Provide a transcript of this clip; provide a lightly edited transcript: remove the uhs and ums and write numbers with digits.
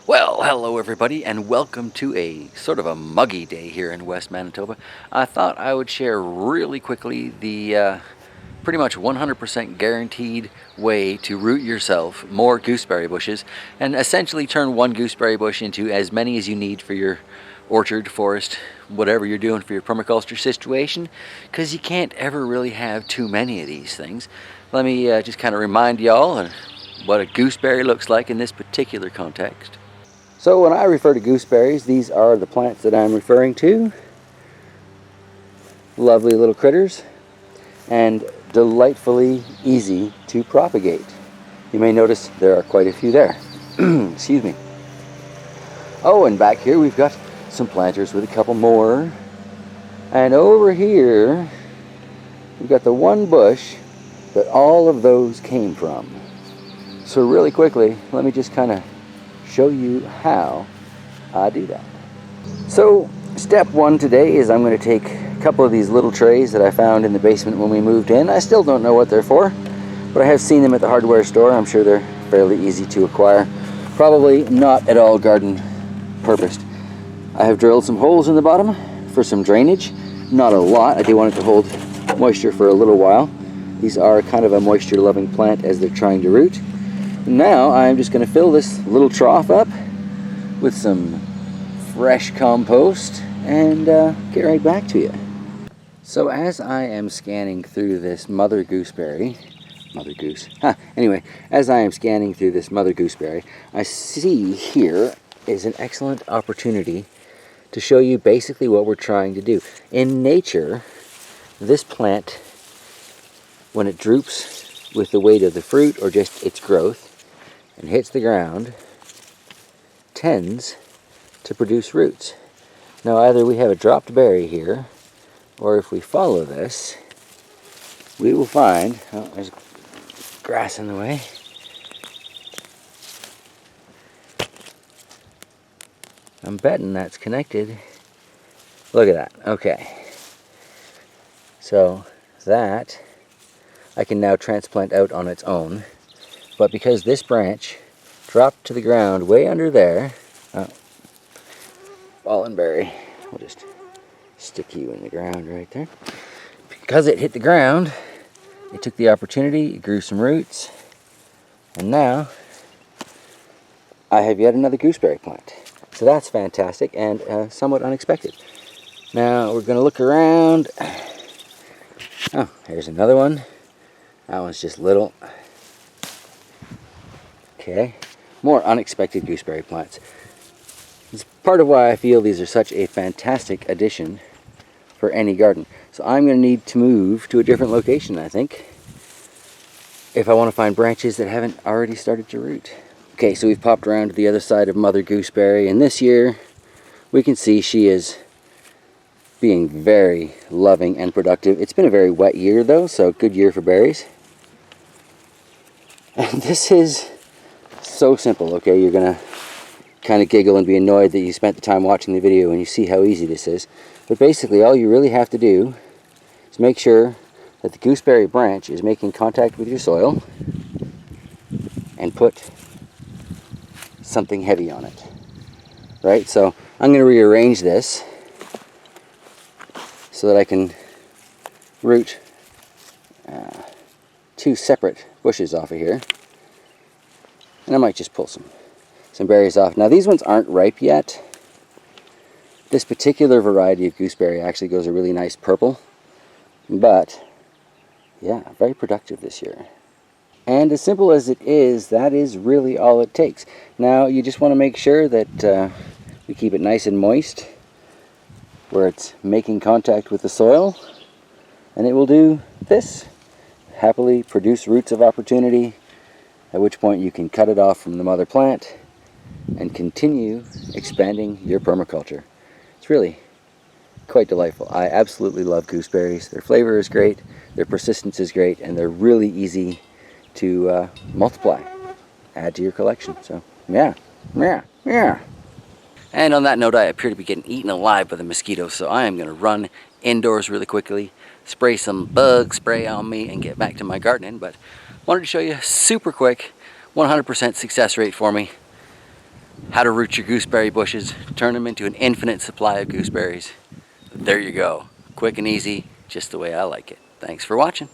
Well, hello everybody, and welcome to a sort of a muggy day here in West Manitoba. I thought I would share really quickly the pretty much 100% guaranteed way to root yourself more gooseberry bushes and essentially turn one gooseberry bush into as many as you need for your orchard, forest, whatever you're doing for your permaculture situation, because you can't ever really have too many of these things. Let me just kind of remind y'all what a gooseberry looks like in this particular context. So when I refer to gooseberries, these are the plants that I'm referring to. Lovely little critters and delightfully easy to propagate. You may notice there are quite a few there. Excuse me. Oh, and back here we've got some planters with a couple more. And over here we've got the one bush that all of those came from. So really quickly, let me just kind of show you how I do that. So step one today is I'm going to take a couple of these little trays that I found in the basement when we moved in. I still don't know what they're for, but I have seen them at the hardware store. I'm sure they're fairly easy to acquire. Probably not at all garden purposed. I have drilled some holes in the bottom for some drainage. Not a lot. I do want it to hold moisture for a little while. These are kind of a moisture loving plant as they're trying to root. Now I'm just going to fill this little trough up with some fresh compost and get right back to you. So as I am scanning through this mother gooseberry, as I am scanning through this mother gooseberry, I see here is an excellent opportunity to show you basically what we're trying to do. In nature, this plant, when it droops with the weight of the fruit or just its growth, and hits the ground, tends to produce roots. Now either we have a dropped berry here, or if we follow this, we will find, oh, there's grass in the way. I'm betting that's connected. Look at that, okay. So that I can now transplant out on its own. But because this branch dropped to the ground way under there, fallen berry, we'll just stick you in the ground right there. Because it hit the ground, it took the opportunity, it grew some roots, and now I have yet another gooseberry plant. So that's fantastic and somewhat unexpected. Now we're going to look around. Oh, here's another one. That one's just little. Okay, more unexpected gooseberry plants. It's part of why I feel these are such a fantastic addition for any garden. So I'm going to need to move to a different location, I think, if I want to find branches that haven't already started to root. Okay, so we've popped around to the other side of Mother Gooseberry, and this year we can see she is being very loving and productive. It's been a very wet year though, so good year for berries. And this is so simple, okay? You're gonna kind of giggle and be annoyed that you spent the time watching the video and you see how easy this is. But basically all you really have to do is make sure that the gooseberry branch is making contact with your soil and put something heavy on it. Right? So I'm going to rearrange this so that I can root two separate bushes off of here. And I might just pull some berries off. Now these ones aren't ripe yet. This particular variety of gooseberry actually goes a really nice purple. But yeah, very productive this year. And as simple as it is, that is really all it takes. Now you just want to make sure that we keep it nice and moist where it's making contact with the soil. And it will do this. Happily produce roots of opportunity, at which point you can cut it off from the mother plant and continue expanding your permaculture. It's really quite delightful. I absolutely love gooseberries. Their flavor is great, their persistence is great, and they're really easy to multiply, add to your collection. So yeah. And on that note, I appear to be getting eaten alive by the mosquitoes, so I am going to run indoors really quickly, spray some bug spray on me, and get back to my gardening. But wanted to show you super quick, 100% success rate for me. how to root your gooseberry bushes, turn them into an infinite supply of gooseberries. There you go. Quick and easy, just the way I like it. Thanks for watching.